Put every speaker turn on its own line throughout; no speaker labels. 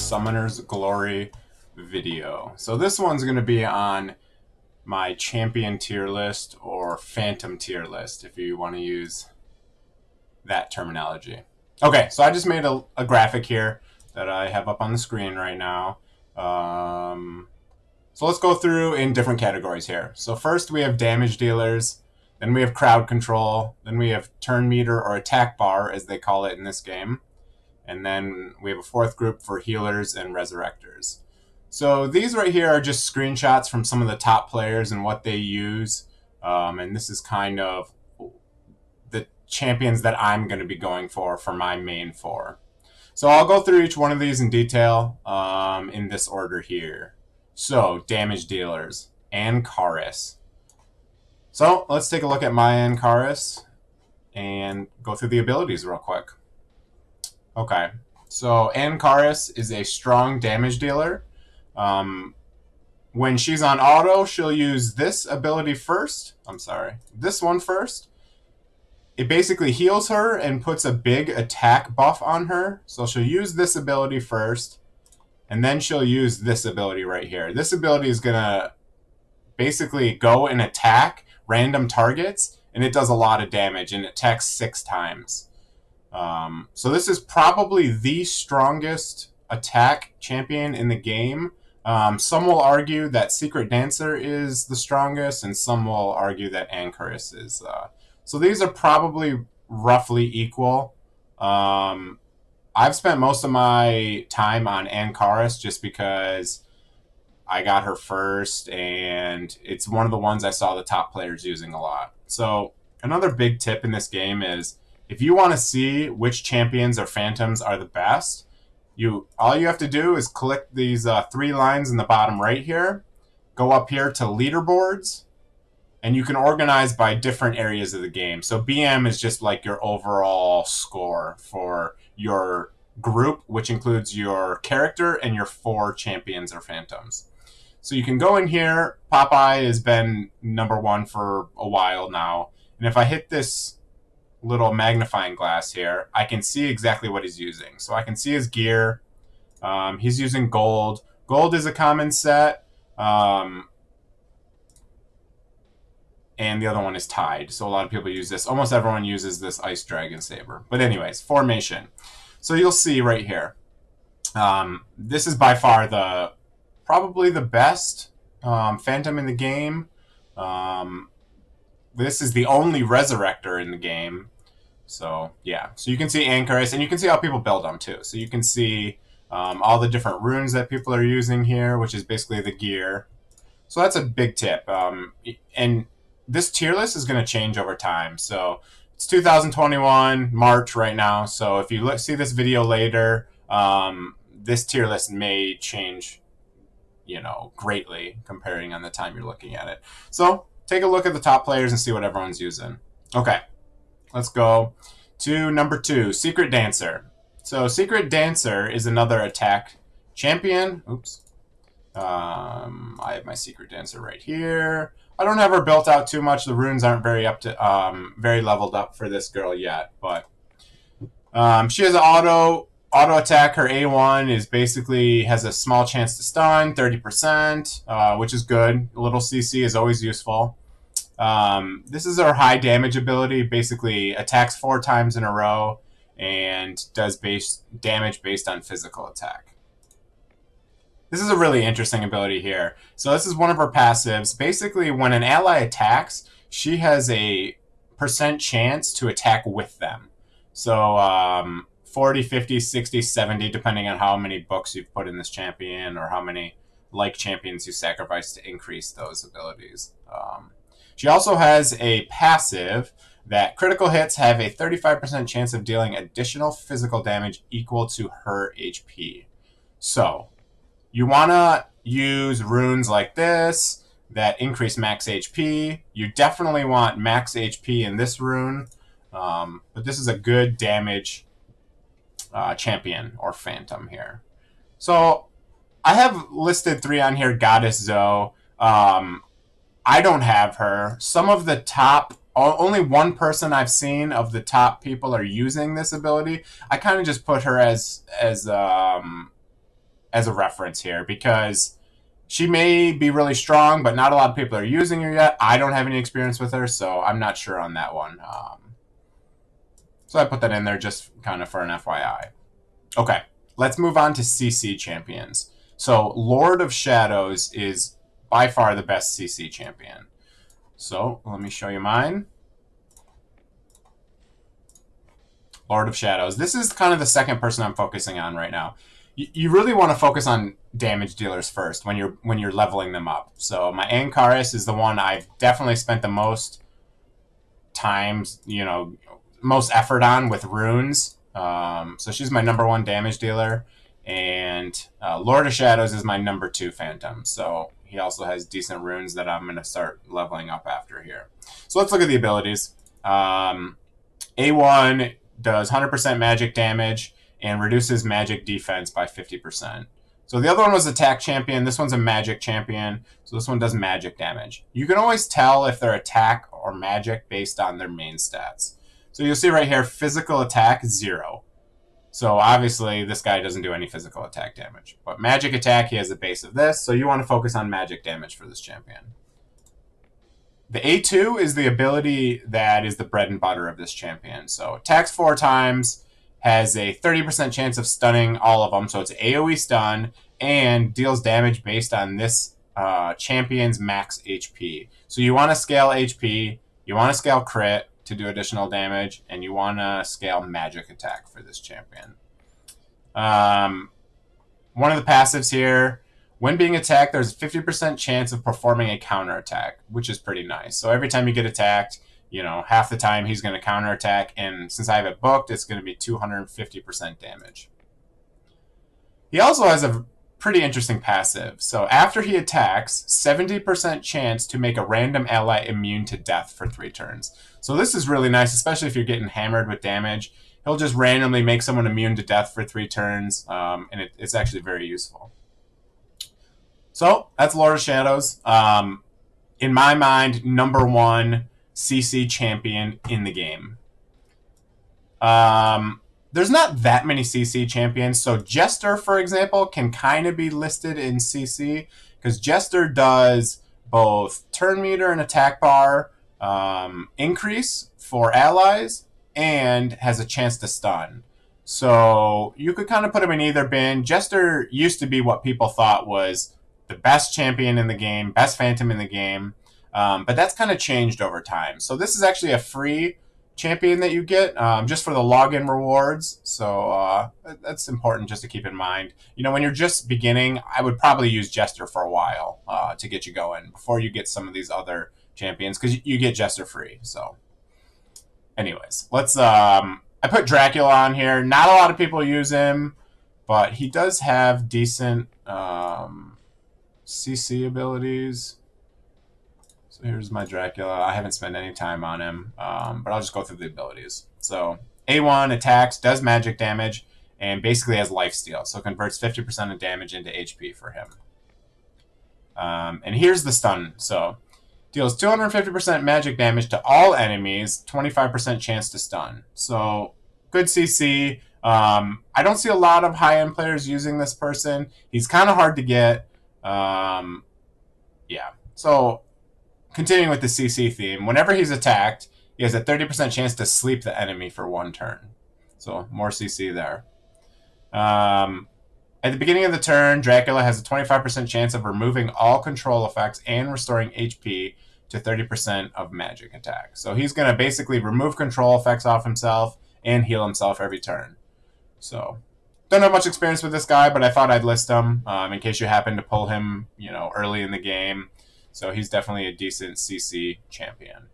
Summoner's Glory video. So this one's going to be on my champion tier list or phantom tier list, if you want to use that terminology. Okay, so I just made a graphic here that I have up on the screen right now. So let's go through in different categories here. So first we have damage dealers, then we have crowd control, then we have turn meter or attack bar as they call it in this game, and then we have a fourth group for healers and resurrectors. So these right here are just screenshots from some of the top players and what they use, and this is kind of the champions that I'm going to be going for my main four. So I'll go through each one of these in detail in this order here. So, damage dealers, Ancaris. So, let's take a look at my Ancaris and go through the abilities real quick. Okay, so Ancaris is a strong damage dealer. When she's on auto, she'll use this ability first. This one first. It basically heals her and puts a big attack buff on her. So she'll use this ability first, and then she'll use this ability right here. This ability is going to basically go and attack random targets, and it does a lot of damage, and it attacks 6 times. So this is probably the strongest attack champion in the game. Some will argue that Secret Dancer is the strongest, and some will argue that Ancaris is. So these are probably roughly equal. I've spent most of my time on Ancaris just because I got her first, and it's one of the ones I saw the top players using a lot. So another big tip in this game is if you want to see which champions or phantoms are the best, all you have to do is click these 3 lines in the bottom right here, go up here to leaderboards, and you can organize by different areas of the game. So BM is just like your overall score for your group, which includes your character and your 4 champions or phantoms. So you can go in here. Popeye has been #1 for a while now. And if I hit this little magnifying glass here, I can see exactly what he's using. So I can see his gear. He's using gold. Gold is a common set. And the other one is tied. So a lot of people use this. Almost everyone uses this Ice Dragon Saber. But anyways, formation. So you'll see right here. This is by far probably the best phantom in the game. This is the only Resurrector in the game. So yeah. So you can see Ancaris, and you can see how people build them too. So you can see all the different runes that people are using here, which is basically the gear. So that's a big tip. And this tier list is going to change over time. So it's 2021, March right now. So if you see this video later, this tier list may change, greatly comparing on the time you're looking at it. So take a look at the top players and see what everyone's using. Okay, let's go to number 2, Secret Dancer. So Secret Dancer is another attack champion. Oops. I have my Secret Dancer right here. I don't have her built out too much. The runes aren't very leveled up for this girl yet, but she has an auto attack. Her A1 is basically has a small chance to stun, 30%, which is good. A little CC is always useful. This is her high damage ability. Basically attacks 4 times in a row and does damage based on physical attack. This is a really interesting ability here. So this is one of her passives. Basically, when an ally attacks, she has a % chance to attack with them. So 40, 50, 60, 70, depending on how many books you've put in this champion or how many like champions you sacrifice to increase those abilities. She also has a passive that critical hits have a 35% chance of dealing additional physical damage equal to her HP. So you want to use runes like this that increase max HP. You definitely want max HP in this rune, but this is a good damage champion or phantom here. So I have listed 3 on here. Goddess Zoe. I don't have her. Some of the top, only one person I've seen of the top people are using this ability. I kind of just put her as as a reference here because she may be really strong, but not a lot of people are using her yet. I don't have any experience with her, so I'm not sure on that one. So I put that in there just kind of for an FYI. Okay, let's move on to CC champions. So Lord of Shadows is by far the best CC champion. So let me show you mine. Lord of Shadows. This is kind of the second person I'm focusing on right now. You really want to focus on damage dealers first when you're leveling them up. So my Ankaris is the one I've definitely spent the most times, most effort on with runes. So she's my #1 damage dealer, and Lord of Shadows is my #2 Phantom. So he also has decent runes that I'm going to start leveling up after here. So let's look at the abilities. A1 does 100% magic damage and reduces magic defense by 50%. So the other one was attack champion. This one's a magic champion. So this one does magic damage. You can always tell if they're attack or magic based on their main stats. So you'll see right here, physical attack, 0. So obviously this guy doesn't do any physical attack damage. But magic attack, he has the base of this. So you want to focus on magic damage for this champion. The A2 is the ability that is the bread and butter of this champion. So attacks 4 times, has a 30% chance of stunning all of them. So it's AoE stun and deals damage based on this champion's max HP. So you want to scale HP, you want to scale crit to do additional damage, and you want to scale magic attack for this champion. One of the passives here, when being attacked, there's a 50% chance of performing a counterattack, which is pretty nice. So every time you get attacked, half the time he's going to counterattack, and since I have it booked, it's going to be 250% damage. He also has a pretty interesting passive. So after he attacks, 70% chance to make a random ally immune to death for 3 turns. So this is really nice, especially if you're getting hammered with damage. He'll just randomly make someone immune to death for 3 turns, and it's actually very useful. So that's Lord of Shadows. In my mind, #1 CC champion in the game. There's not that many CC champions. So Jester, for example, can kind of be listed in CC because Jester does both turn meter and attack bar increase for allies and has a chance to stun. So you could kind of put him in either bin. Jester used to be what people thought was the best champion in the game, best Phantom in the game, but that's kind of changed over time. So this is actually a free champion that you get just for the login rewards. So that's important just to keep in mind. When you're just beginning, I would probably use Jester for a while to get you going before you get some of these other champions because you get Jester free. So anyways, let's... I put Dracula on here. Not a lot of people use him, but he does have decent... CC abilities. So here's my Dracula. I haven't spent any time on him, but I'll just go through the abilities. So A1 attacks, does magic damage, and basically has lifesteal. So converts 50% of damage into HP for him. And here's the stun. So deals 250% magic damage to all enemies, 25% chance to stun. So good CC. I don't see a lot of high-end players using this person. He's kind of hard to get. Yeah. So continuing with the CC theme, whenever he's attacked, he has a 30% chance to sleep the enemy for 1 turn. So more CC there. At the beginning of the turn, Dracula has a 25% chance of removing all control effects and restoring HP to 30% of magic attack. So he's going to basically remove control effects off himself and heal himself every turn. So don't have much experience with this guy, but I thought I'd list him in case you happen to pull him, early in the game. So he's definitely a decent CC champion.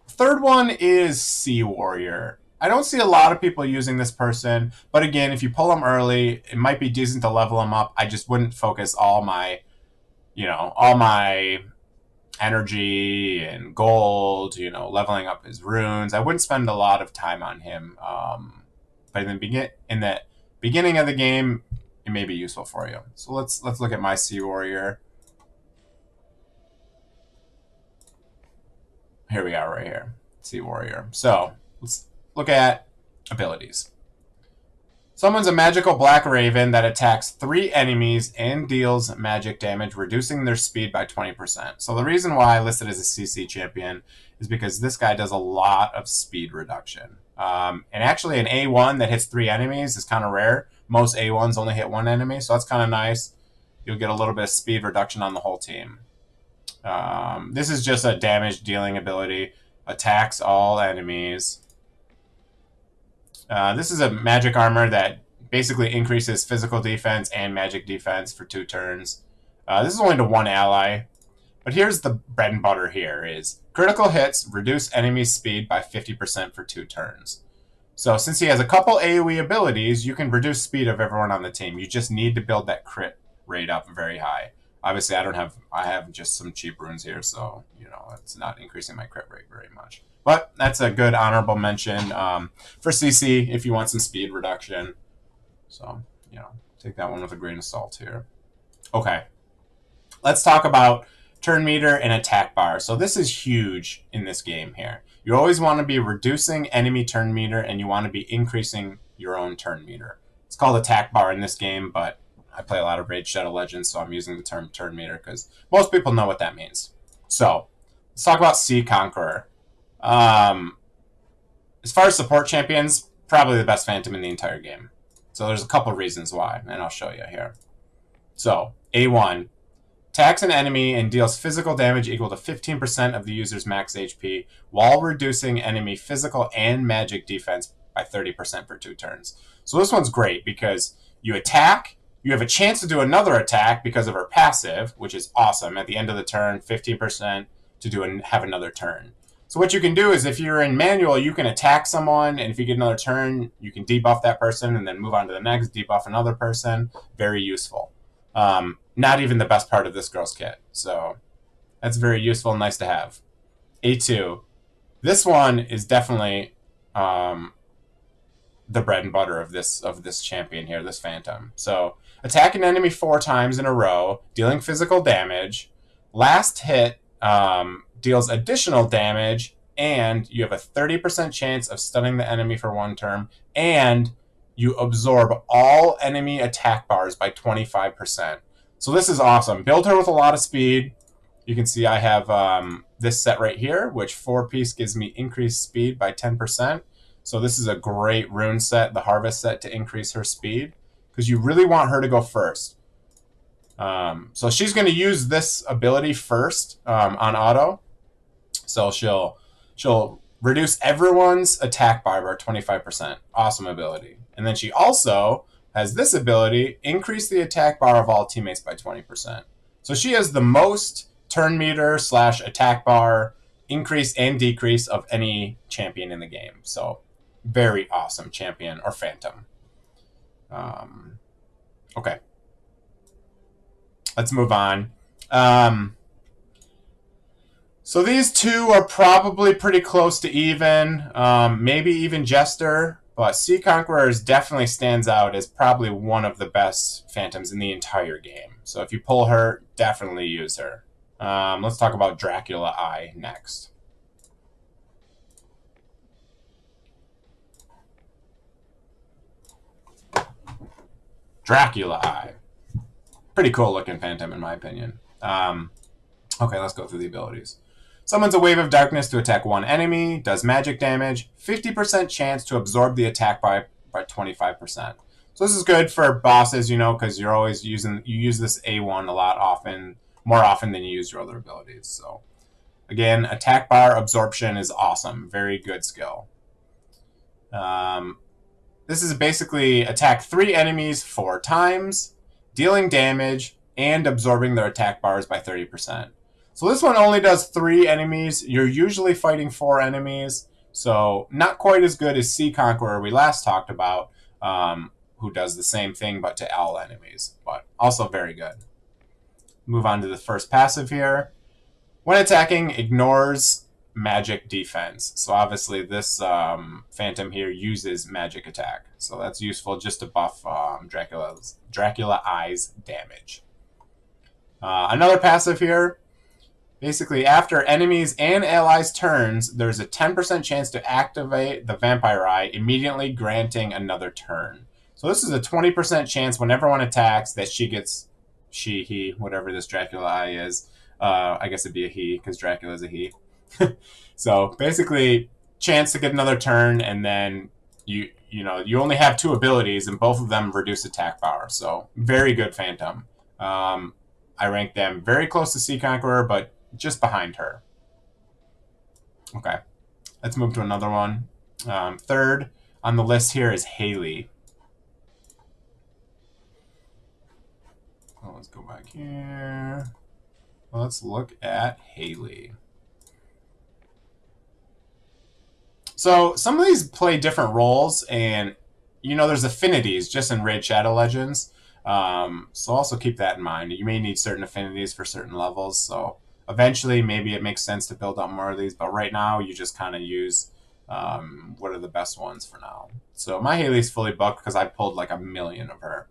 Third one is Sea Warrior. I don't see a lot of people using this person, but again, if you pull him early, it might be decent to level him up. I just wouldn't focus all my energy and gold, leveling up his runes. I wouldn't spend a lot of time on him. But in the beginning of the game, it may be useful for you. So let's look at my Sea Warrior. Here we are right here, Sea Warrior. So let's look at abilities. Summons a magical black raven that attacks 3 enemies and deals magic damage, reducing their speed by 20%. So the reason why I listed as a CC champion is because this guy does a lot of speed reduction. And actually an A1 that hits 3 enemies is kind of rare. Most A1s only hit 1 enemy, so that's kind of nice. You'll get a little bit of speed reduction on the whole team. This is just a damage dealing ability. Attacks all enemies. This is a magic armor that basically increases physical defense and magic defense for 2 turns. This is only to 1 ally. But here's the bread and butter here is critical hits reduce enemy speed by 50% for 2 turns. So since he has a couple AoE abilities, you can reduce speed of everyone on the team. You just need to build that crit rate up very high. Obviously, I have just some cheap runes here, so, you know, it's not increasing my crit rate very much. But that's a good honorable mention for CC if you want some speed reduction. So, you know, take that one with a grain of salt here. Okay. Let's talk about turn meter and attack bar. So this is huge in this game here. You always want to be reducing enemy turn meter and you want to be increasing your own turn meter. It's called attack bar in this game, but I play a lot of Raid Shadow Legends, so I'm using the term turn meter because most people know what that means. So, let's talk about Sea Conqueror. As far as support champions, probably the best Phantom in the entire game. So there's a couple reasons why, and I'll show you here. So, A1. Attacks an enemy and deals physical damage equal to 15% of the user's max HP while reducing enemy physical and magic defense by 30% for 2 turns. So this one's great because you attack, you have a chance to do another attack because of her passive, which is awesome. At the end of the turn, 15% to have another turn. So what you can do is if you're in manual, you can attack someone, and if you get another turn, you can debuff that person and then move on to the next, debuff another person. Very useful. Not even the best part of this girl's kit. So that's very useful and nice to have. A2. This one is definitely the bread and butter of this champion here, this Phantom. So attack an enemy 4 times in a row, dealing physical damage. Last hit deals additional damage, and you have a 30% chance of stunning the enemy for 1 turn, and you absorb all enemy attack bars by 25%. So this is awesome. Build her with a lot of speed. You can see I have this set right here, which 4-piece gives me increased speed by 10%. So this is a great rune set, the Harvest set, to increase her speed, because you really want her to go first. So she's going to use this ability first on auto. So she'll reduce everyone's attack bar by 25%. Awesome ability. And then she also has this ability, increase the attack bar of all teammates by 20%. So she has the most turn meter / attack bar increase and decrease of any champion in the game. So very awesome champion or Phantom. Okay. Let's move on. So these two are probably pretty close to even, maybe even Jester, but Sea Conqueror definitely stands out as probably one of the best Phantoms in the entire game. So if you pull her, definitely use her. Let's talk about Dracula Eye next. Dracula Eye. Pretty cool looking Phantom in my opinion. Okay, let's go through the abilities. Summons a wave of darkness to attack 1 enemy, does magic damage, 50% chance to absorb the attack by 25%. So this is good for bosses, you know, because you're always you use this A1 a lot more often than you use your other abilities. So again, attack bar absorption is awesome. Very good skill. This is basically attack 3 enemies 4 times, dealing damage, and absorbing their attack bars by 30%. So this one only does 3 enemies. You're usually fighting 4 enemies, so not quite as good as Sea Conqueror we last talked about, who does the same thing but to all enemies, but also very good. Move on to the first passive here. When attacking, ignores magic defense. So obviously this Phantom here uses magic attack, so that's useful just to buff Dracula Eye's damage. Another passive here. Basically, after enemies and allies' turns, there's a 10% chance to activate the Vampire Eye, immediately granting another turn. So this is a 20% chance when everyone attacks that she gets, he, whatever this Dracula eye is. I guess it'd be a he because Dracula is a he. So basically, chance to get another turn, and then you only have 2 abilities, and both of them reduce attack power. So very good Phantom. I rank them very close to Sea Conqueror, but just behind her. Okay, let's move to another one. Third on the list here is Haley. Let's go back here. Let's look at Haley. So some of these play different roles, and there's affinities just in Raid Shadow Legends. So also keep that in mind. You may need certain affinities for certain levels. So eventually, maybe it makes sense to build up more of these. But right now, you just kind of use what are the best ones for now. So my Haley's fully booked because I pulled like 1 million of her.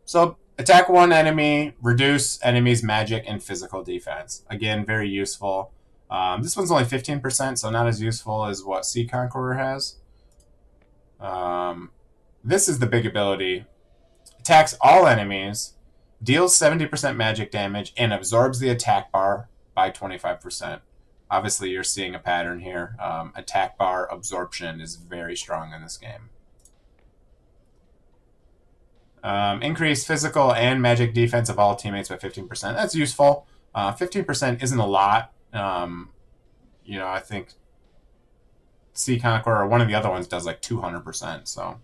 So attack 1 enemy, reduce enemies' magic and physical defense. Again, very useful. This one's only 15%, so not as useful as what Sea Conqueror has. This is the big ability. Attacks all enemies, deals 70% magic damage, and absorbs the attack bar by 25%. Obviously, you're seeing a pattern here. Attack bar absorption is very strong in this game. Increase physical and magic defense of all teammates by 15%. That's useful. 15% isn't a lot. I think Sea Conqueror or one of the other ones does like 200%. So,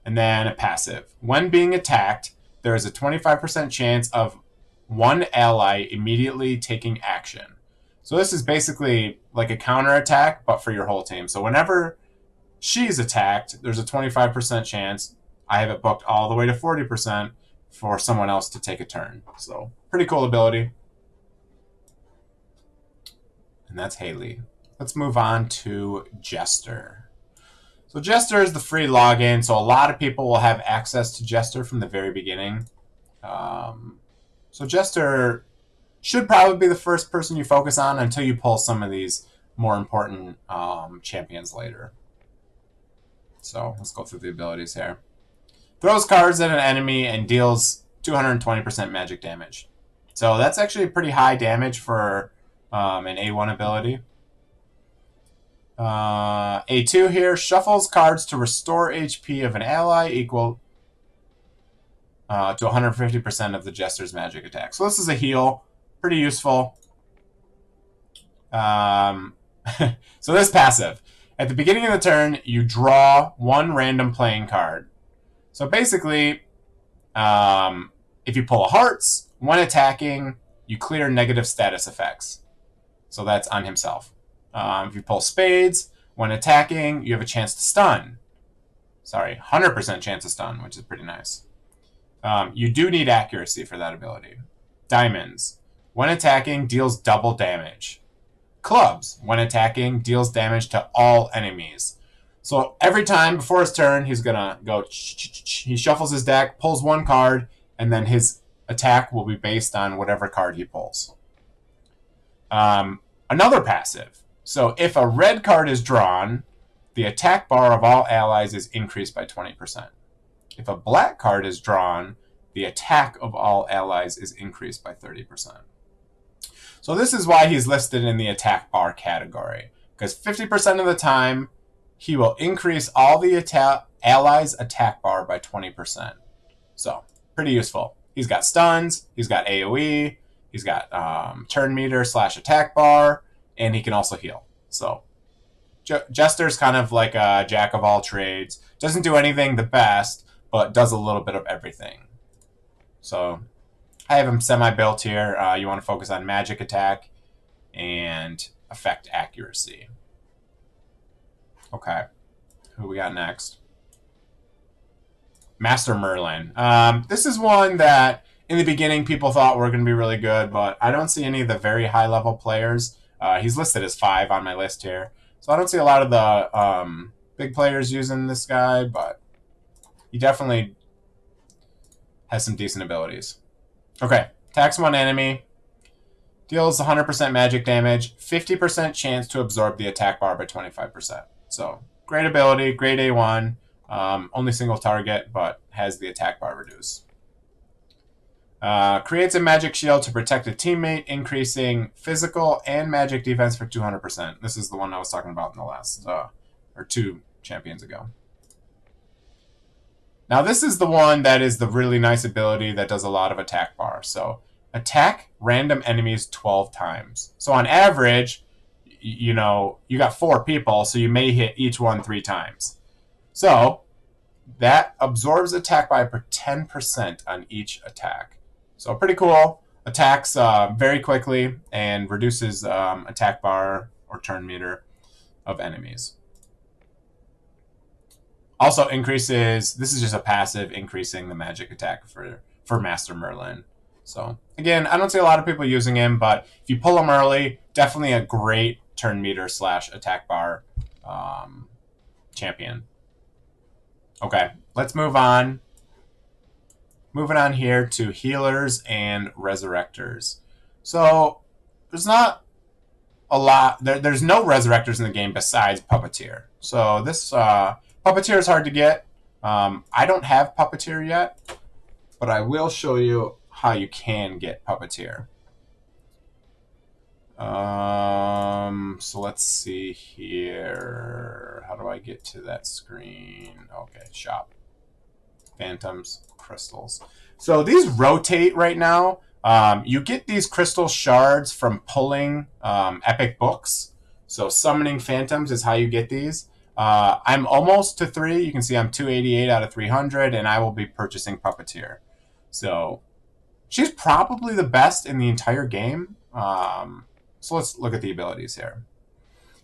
and then a passive. When being attacked, there is a 25% chance of one ally immediately taking action. So this is basically like a counterattack, but for your whole team. So whenever she's attacked, there's a 25% chance. I have it booked all the way to 40% for someone else to take a turn. So pretty cool ability. And that's Haley. Let's move on to Jester. So Jester is the free login, so a lot of people will have access to Jester from the very beginning. So Jester should probably be the first person you focus on until you pull some of these more important champions later. So let's go through the abilities here. Throws cards at an enemy and deals 220% magic damage. So that's actually pretty high damage for an A1 ability. A2 here, shuffles cards to restore HP of an ally equal to 150% of the Jester's magic attack. So this is a heal. Pretty useful. So this passive. At the beginning of the turn, you draw 1 random playing card. So basically, if you pull a hearts, when attacking, you clear negative status effects. So that's on himself. If you pull spades, when attacking, you have a chance to stun. Sorry, 100% chance to stun, which is pretty nice. You do need accuracy for that ability. Diamonds. When attacking, deals double damage. Clubs. When attacking, deals damage to all enemies. So every time before his turn, he's going to go... He shuffles his deck, pulls 1 card, and then his attack will be based on whatever card he pulls. Another passive. So if a red card is drawn, the attack bar of all allies is increased by 20%. If a black card is drawn, the attack of all allies is increased by 30%. So this is why he's listed in the attack bar category. Because 50% of the time, he will increase all the allies' attack bar by 20%. So, pretty useful. He's got stuns, he's got AoE, he's got turn meter / attack bar, and he can also heal. So, Jester's kind of like a jack of all trades. Doesn't do anything the best, but does a little bit of everything. So, I have him semi-built here. You want to focus on magic attack and effect accuracy. Okay, who we got next? Master Merlin. This is one that in the beginning people thought were going to be really good, but I don't see any of the very high-level players. He's listed as 5 on my list here. So I don't see a lot of the big players using this guy, but he definitely has some decent abilities. Okay, attacks 1 enemy, deals 100% magic damage, 50% chance to absorb the attack bar by 25%. So, great ability, great A1. Only single target, but has the attack bar reduced. Creates a magic shield to protect a teammate, increasing physical and magic defense for 200%. This is the one I was talking about in the last, or 2 champions ago. Now this is the one that is the really nice ability that does a lot of attack bar. So attack random enemies 12 times. So on average, you know, you got 4 people, so you may hit each one 3 times. So that absorbs attack by 10% on each attack. So pretty cool. Attacks very quickly and reduces attack bar or turn meter of enemies. Also increases, this is just a passive, increasing the magic attack for Master Merlin. So again, I don't see a lot of people using him, but if you pull him early, definitely a great turn meter / attack bar champion. Okay, let's move on. Moving on here to healers and resurrectors. So there's not a lot. There's no resurrectors in the game besides puppeteer. So this puppeteer is hard to get. I don't have puppeteer yet, but I will show you how you can get puppeteer. So let's see here. How do I get to that screen? Okay, shop. Phantoms, crystals. So these rotate right now. You get these crystal shards from pulling epic books. So summoning phantoms is how you get these. I'm almost to 3. You can see I'm 288 out of 300, and I will be purchasing Puppeteer. So she's probably the best in the entire game. So let's look at the abilities here.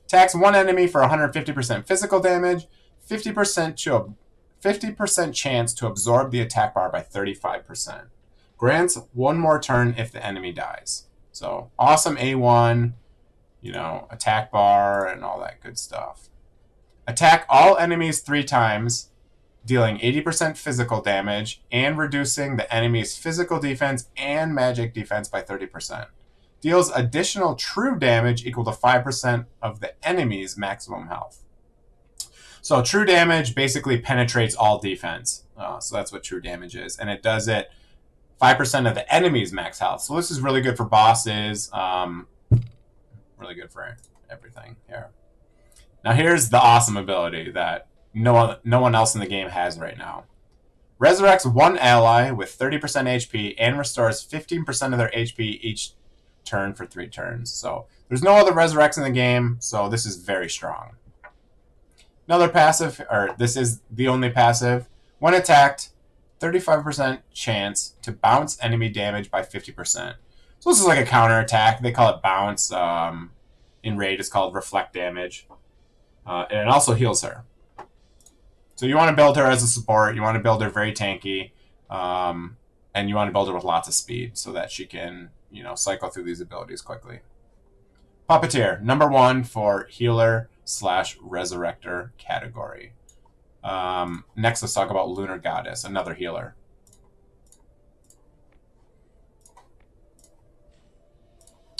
Attacks one enemy for 150% physical damage, 50% chance to absorb the attack bar by 35%. Grants 1 more turn if the enemy dies. So awesome A1, you know, attack bar and all that good stuff. Attack all enemies 3 times, dealing 80% physical damage and reducing the enemy's physical defense and magic defense by 30%. Deals additional true damage equal to 5% of the enemy's maximum health. So true damage basically penetrates all defense. So that's what true damage is. And it does it 5% of the enemy's max health. So this is really good for bosses. Really good for everything here. Now here's the awesome ability that no one else in the game has right now. Resurrects one ally with 30% HP and restores 15% of their HP each turn for 3 turns. So there's no other resurrects in the game, so this is very strong. Another passive, or this is the only passive. When attacked, 35% chance to bounce enemy damage by 50%. So this is like a counter attack. They call it bounce. In Raid, it's called reflect damage. And it also heals her. So you want to build her as a support. You want to build her very tanky. And you want to build her with lots of speed so that she can, you know, cycle through these abilities quickly. Puppeteer, number 1 for healer / resurrector category. Next, let's talk about Lunar Goddess, another healer.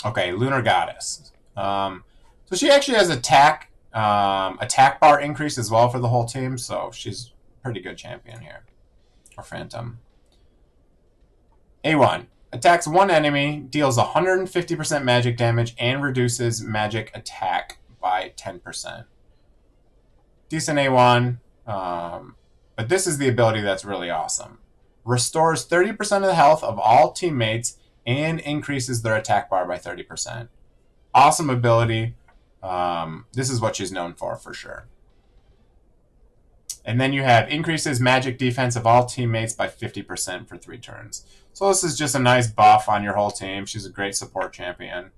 Okay, Lunar Goddess. So she actually has attack bar increase as well for the whole team, so she's a pretty good champion here. Or phantom. A1. Attacks one enemy, deals 150% magic damage, and reduces magic attack by 10%. Decent A1. But this is the ability that's really awesome. Restores 30% of the health of all teammates and increases their attack bar by 30%. Awesome ability. This is what she's known for sure. And then you have increases magic defense of all teammates by 50% for 3 turns. So this is just a nice buff on your whole team. She's a great support champion.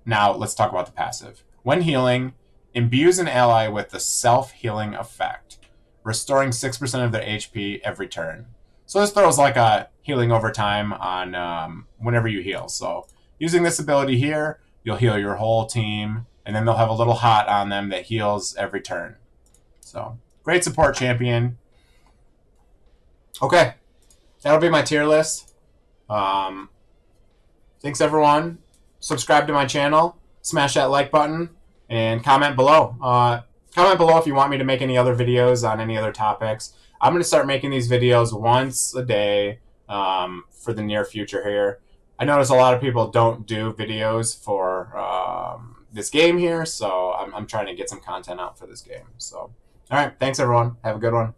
Now let's talk about the passive. When healing, imbues an ally with the self-healing effect, restoring 6% of their HP every turn. So this throws like a healing over time on whenever you heal. So using this ability here, you'll heal your whole team, and then they'll have a little hot on them that heals every turn. So great support champion. Okay, that'll be my tier list. Thanks everyone. Subscribe to my channel, smash that like button, and comment below. Comment below if you want me to make any other videos on any other topics. I'm going to start making these videos once a day for the near future here. I notice a lot of people don't do videos for this game here, so I'm trying to get some content out for this game. So, all right, thanks everyone. Have a good one.